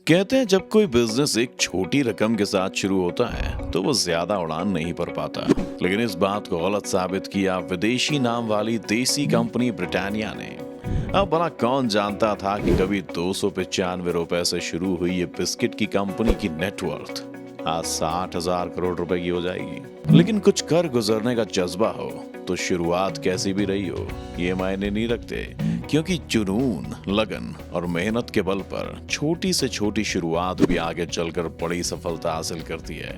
कहते हैं जब कोई बिजनेस एक छोटी रकम के साथ शुरू होता है तो वो ज्यादा उड़ान नहीं भर पाता। लेकिन इस बात को गलत साबित किया विदेशी नाम वाली देसी कंपनी ब्रिटानिया ने। अब भला कौन जानता था कि कभी 295 रुपए से शुरू हुई ये बिस्किट की कंपनी की नेटवर्थ आज 60,000 करोड़ रुपए की हो जाएगी। लेकिन कुछ कर गुजरने का जज्बा हो तो शुरुआत कैसी भी रही हो ये मायने नहीं रखते, क्योंकि जुनून, लगन और मेहनत के बल पर छोटी से छोटी शुरुआत भी आगे चलकर बड़ी सफलता हासिल करती है।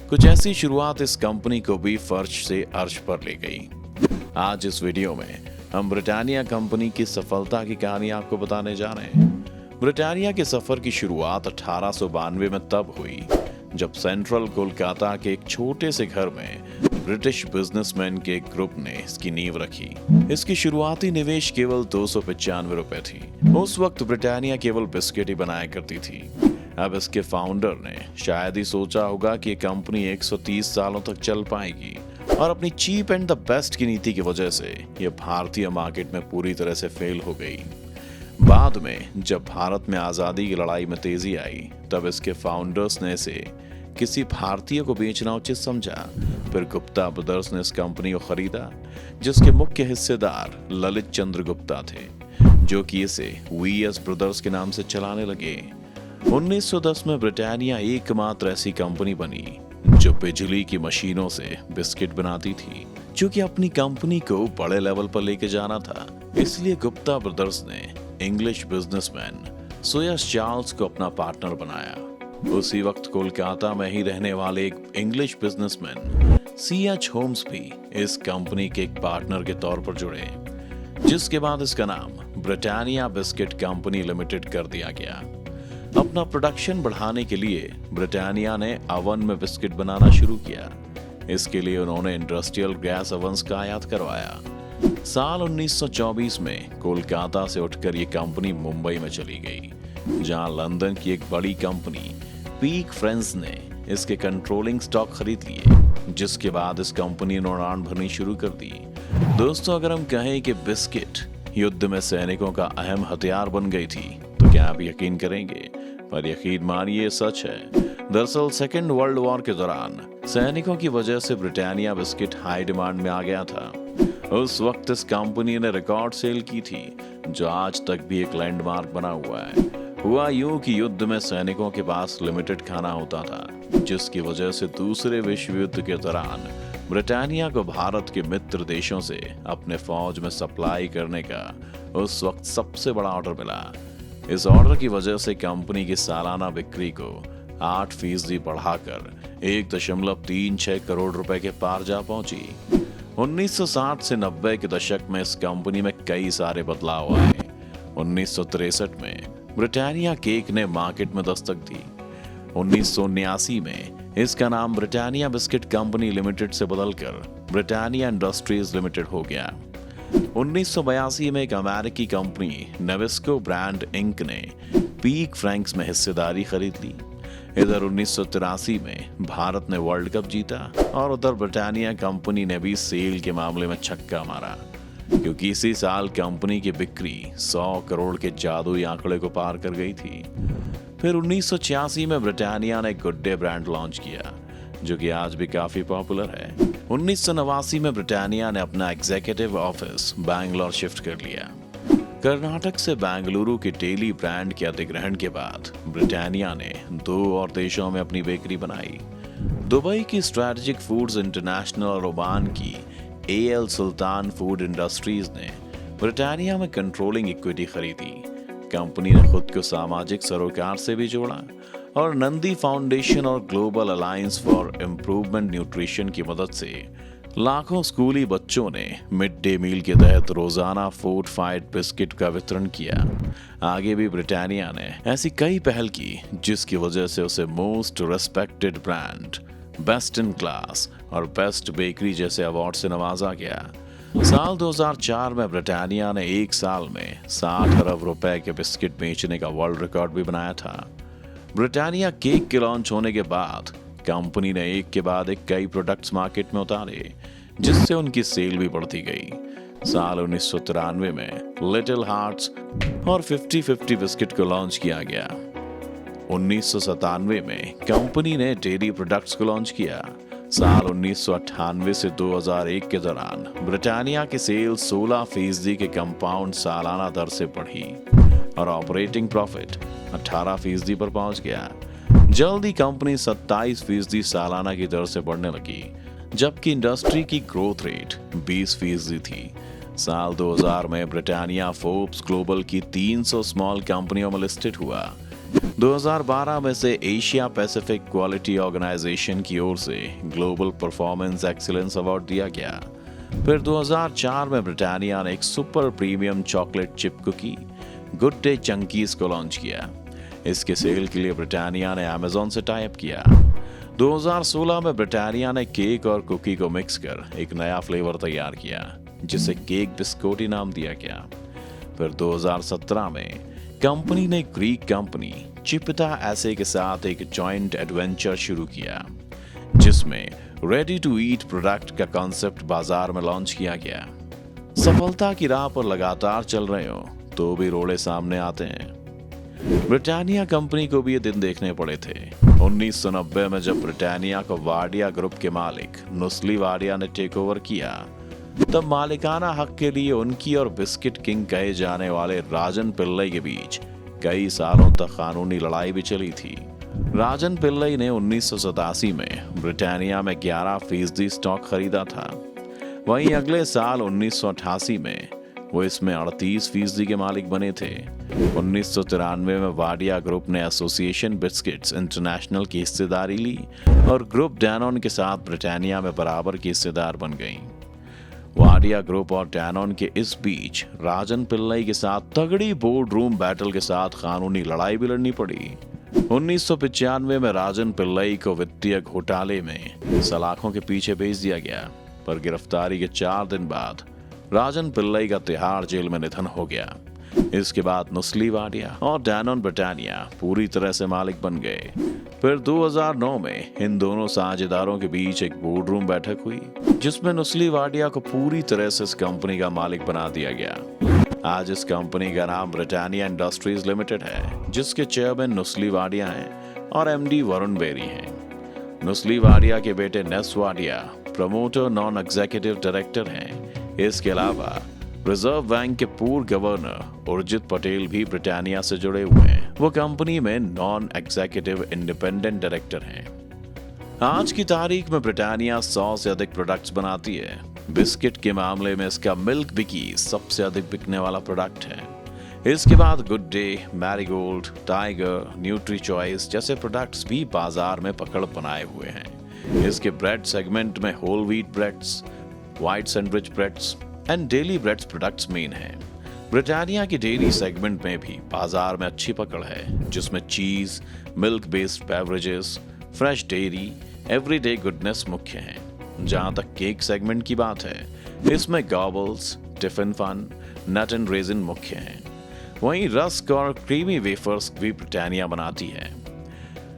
कुछ ऐसी शुरुआत इस कंपनी को भी फर्श से अर्श पर ले गई। आज इस वीडियो में हम ब्रिटानिया कंपनी की सफलता की कहानी आपको बताने जा रहे हैं। ब्रिटानिया के सफर की शुरुआत 1892 में तब हुई जब सेंट्रल कोलकाता के एक छोटे से घर में ब्रिटिश बिजनेसमैन के एक ग्रुप ने इसकी नींव रखी। इसकी शुरुआती निवेश केवल 295 रुपए थी। उस वक्त ब्रिटानिया केवल बिस्किट ही बनाया करती थी। अब इसके फाउंडर ने शायद ही सोचा होगा कि ये कंपनी 130 सालों तक चल पाएगी, और अपनी चीप एंड द बेस्ट की नीति की वजह से ये भारतीय मार्केट में पूरी तरह से फेल हो गई। बाद में जब भारत में आजादी की लड़ाई में तेजी आई तब इसके फाउंडर्स ने इसे किसी भारतीय को बेचना उचित समझा। फिर गुप्ता ब्रदर्स ने इस कंपनी को खरीदा, जिसके मुख्य हिस्सेदार ललित चंद्र गुप्ता थे, जो कि इसे वीएस ब्रदर्स के नाम से चलाने लगे। 1910 में ब्रिटानिया एकमात्र ऐसी कंपनी बनी जो बिजली की मशीनों से बिस्किट बनाती थी। क्योंकि अपनी कंपनी को बड़े लेवल पर लेके जाना था, इसलिए गुप्ता ब्रदर्स ने इंग्लिश बिजनेसमैन सोयस चार्ल्स को अपना पार्टनर बनाया। उसी वक्त कोलकाता में ही रहने वाले एक इंग्लिश बिजनेसमैन सीएच होम्स भी इस कंपनी के एक पार्टनर के तौर पर जुड़े, जिसके बाद इसका नाम ब्रिटानिया बिस्किट कंपनी लिमिटेड कर दिया गया। अपना प्रोडक्शन बढ़ाने के लिए ब्रिटानिया ने अवन में बिस्किट बनाना शुरू किया। इसके लिए उन्होंने इंडस्ट्रियल गैस ओवंस का आयात करवाया। साल 1924 में कोलकाता से उठकर ये कंपनी मुंबई में चली गई, जहां लंदन की एक बड़ी कंपनी पीक फ्रेंड्स ने इसके कंट्रोलिंग स्टॉक खरीद लिए, जिसके बाद इस कंपनी ने उड़ान भरनी शुरू कर दी। दोस्तों, अगर हम कहें कि बिस्किट युद्ध में सैनिकों का अहम हथियार बन गई थी तो क्या आप यकीन करेंगे? पर यकीन मानिए, सच है। दरअसल सेकेंड वर्ल्ड वॉर के दौरान सैनिकों की वजह से ब्रिटानिया बिस्किट हाई डिमांड में आ गया था। उस वक्त इस कंपनी ने रिकॉर्ड सेल की थी, जो आज तक भी एक लैंडमार्क बना हुआ है। हुआ यूं कि युद्ध में सैनिकों के पास लिमिटेड खाना होता था, जिसकी वजह से दूसरे विश्व युद्ध के दौरान ब्रिटानिया को भारत के मित्र देशों से अपने फौज में सप्लाई करने का उस वक्त सबसे बड़ा ऑर्डर मिला। इस ऑर्डर की वजह से कंपनी की सालाना बिक्री को 8% बढ़ाकर 1.36 करोड़ रुपए के पार जा पहुंची। 1960 से 90 के दशक में इस कंपनी में कई सारे बदलाव आए। 1963 में ब्रिटानिया केक ने मार्केट में दस्तक दी। 1979 में इसका नाम ब्रिटानिया बिस्किट कंपनी लिमिटेड से बदलकर ब्रिटानिया इंडस्ट्रीज लिमिटेड हो गया। 1982 में एक अमेरिकी कंपनी नेविस्को ब्रांड इंक ने पीक फ्रैंक्स में हिस्सेदारी खरीद ली। इधर 1983 में भारत ने वर्ल्ड कप जीता, और उधर ब्रिटानिया कंपनी ने भी सेल के मामले में छक्का मारा, क्योंकि इसी साल कंपनी की बिक्री 100 करोड़ के जादुई आंकड़े को पार कर गई थी। फिर 1986 में ब्रिटानिया ने गुड डे ब्रांड लॉन्च किया, जो कि आज भी काफी पॉपुलर है। 1989 में ब्रिटानिया ने अपना एग्जीक्यूटिव ऑफिस बैंगलोर शिफ्ट कर लिया। कर्नाटक से बेंगलुरु की टेली ब्रांड के अधिग्रहण के बाद ब्रिटानिया ने 2 और देशों में अपनी बेकरी बनाई। दुबई की स्ट्रैटेजिक फूड्स इंटरनेशनल और ओमान की एएल सुल्तान फूड इंडस्ट्रीज ने ब्रिटानिया में कंट्रोलिंग इक्विटी खरीदी। कंपनी ने खुद को सामाजिक सरोकार से भी जोड़ा, और नंदी फाउंडेशन और global alliance for improvement nutrition की मदद से लाखों स्कूली बच्चों ने मिड डे मील के तहत रोजाना फोर्टिफाइड बिस्किट का वितरण किया। आगे भी ब्रिटानिया ने ऐसी कई पहल की, जिसकी वजह से उसे most respected brand, best in class और बेस्ट बेकरी जैसे अवार्ड से नवाजा गया। साल 2004 में ब्रिटानिया ने एक साल में 60 अरब रुपए के बिस्किट बेचने का वर्ल्ड रिकॉर्ड भी बनाया था। ब्रिटानिया केक के लॉन्च होने के बाद कंपनी ने एक के बाद एक कई प्रोडक्ट्स मार्केट में उतारे, जिससे उनकी सेल भी बढ़ती गई। साल 1993 में लिटिल हार्ट्स और 50-50 बिस्किट को लॉन्च किया गया। 1997 में कंपनी ने डेयरी प्रोडक्ट्स को लॉन्च किया। साल 1998 से 2001 के दौरान ब्रिटानिया की सेल 16% के कंपाउंड सालाना दर से बढ़ी और ऑपरेटिंग प्रॉफिट 18% पर पहुंच गया। जल्द ही कंपनी 27% सालाना की दर से बढ़ने लगी, जबकि इंडस्ट्री की ग्रोथ रेट 20% थी। साल 2000 में ब्रिटानिया फोर्ब्स ग्लोबल की 300 स्मॉल कंपनियों में लिस्टेड हुआ। 2012 में से एशिया पैसिफिक क्वालिटी ऑर्गेनाइजेशन की ओर से ग्लोबल परफॉर्मेंस एक्सीलेंस अवार्ड दिया गया। फिर 2004 में ब्रिटानिया ने एक super premium chocolate chip cookie good day chunkies को लॉन्च किया। इसके सेल के लिए ब्रिटानिया ने अमेज़न से टाई अप किया। 2016 में ब्रिटानिया ने केक और कुकी को मिक्स कर एक नया फ्लेवर तैयार किया, जिसे केक बिस्कोटी नाम दिया गया। फिर 2017 में कंपनी ने ग्रीक कंपनी चिपिटा एसे के साथ एक जॉइंट एडवेंचर शुरू किया, जिसमें रेडी टू ईट प्रोडक्ट का कॉन्सेप्ट बाजार में लॉन्च किया गया। सफलता की राह पर लगातार चल रहे हो तो भी रोड़े सामने आते हैं। ब्रिटानिया कंपनी को भी ये दिन देखने पड़े थे। 1990 में जब ब्रिटानिया को वाडिया ग्रुप के मालिक नुस्ली वाडिया ने टेक ओवर किया, तब मालिकाना हक के लिए उनकी और बिस्किट किंग कहे जाने वाले राजन पिल्लई के बीच कई सालों तक कानूनी लड़ाई भी चली थी। राजन पिल्लई ने 1987 में ब्रिटानिया में 11% स्टॉक खरीदा था। वहीं अगले साल 1988 में वो इसमें 38% के मालिक बने थे। 1993 में वाडिया ग्रुप ने एसोसिएशन बिस्किट्स इंटरनेशनल की हिस्सेदारी ली और ग्रुप डैनॉन के साथ ब्रिटानिया में बराबर की हिस्सेदार बन गई। वाडिया ग्रुप और डैनॉन के इस बीच राजन पिल्लई के साथ तगड़ी बोर्ड रूम बैटल के साथ कानूनी लड़ाई भी लड़नी पड़ी। 1995 में राजन पिल्लई को वित्तीय घोटाले में सलाखों के पीछे भेज दिया गया, पर गिरफ्तारी के 4 दिन बाद राजन पिल्लई का तिहाड़ जेल में निधन हो गया। इसके बाद नुस्ली वाडिया और डैनॉन ब्रिटानिया पूरी तरह से मालिक बन गए। फिर 2009 में इन दोनों साझेदारों के बीच एक बोर्ड रूम बैठक हुई, जिसमें नुस्ली वाडिया को पूरी तरह से इस कंपनी का मालिक बना दिया गया। आज इस कंपनी का नाम ब्रिटानिया इंडस्ट्रीज लिमिटेड है, जिसके चेयरमैन नुस्ली वाडिया हैं और एमडी वरुण बेरी हैं। नुस्ली वाडिया के बेटे Ness Wadia promoter non executive director हैं। इसके अलावा रिजर्व बैंक के पूर्व गवर्नर उर्जित पटेल भी ब्रिटानिया से जुड़े हुए हैं। वो कंपनी में नॉन एग्जीक्यूटिव इंडिपेंडेंट डायरेक्टर हैं। आज की तारीख में ब्रिटानिया 100 से अधिक प्रोडक्ट्स बनाती है। बिस्किट के मामले में इसका मिल्क बिकी सबसे अधिक बिकने वाला प्रोडक्ट है। इसके बाद Good Day, Marigold, Tiger, Nutri Choice जैसे प्रोडक्ट्स भी बाजार में पकड़ बनाए हुए हैं। इसके ब्रेड सेगमेंट में whole wheat breads, white sandwich breads and daily breads products main हैं। ब्रिटानिया की डेयरी सेगमेंट में भी बाजार में अच्छी पकड़ है, जिसमें cheese, milk based beverages, fresh dairy, everyday goodness मुख्य हैं। जहां तक केक सेगमेंट की बात है, इसमें Gobbles, Tiffin Fun, Nut and Raisin मुख्य हैं। वहीं रस्क और क्रीमी वेफर्स भी ब्रिटानिया बनाती है।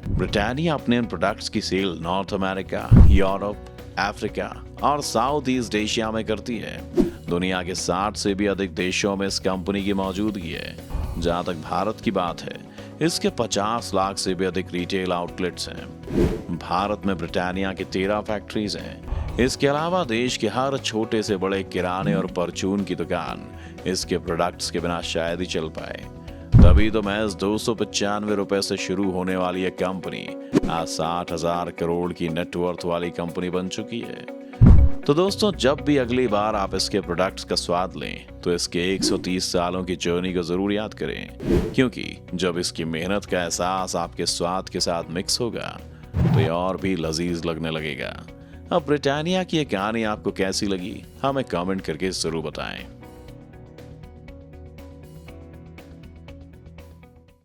ब्रिटानिया अपने प्रोडक्ट्स की sale North America, Europe, Africa और साउथ ईस्ट एशिया में करती है। दुनिया के 60 से भी अधिक देशों में इस कंपनी की मौजूदगी है। जहां तक भारत की बात है, इसके 50 लाख से भी अधिक रिटेल आउटलेट्स हैं। भारत में ब्रिटानिया की 13 फैक्ट्रीज हैं। इसके अलावा देश के हर छोटे से बड़े किराने और परचून की दुकान इसके प्रोडक्ट्स के बिना शायद ही चल पाए। तभी तो महज 295 रुपए से शुरू होने वाली यह कंपनी आज 60,000 करोड़ की नेटवर्थ वाली कंपनी बन चुकी है। तो दोस्तों, जब भी अगली बार आप इसके प्रोडक्ट्स का स्वाद लें तो इसके 130 सालों की जर्नी को जरूर याद करें, क्योंकि जब इसकी मेहनत का एहसास आपके स्वाद के साथ मिक्स होगा तो ये और भी लजीज लगने लगेगा। अब ब्रिटानिया की ये कहानी आपको कैसी लगी, हमें कमेंट करके जरूर बताएं।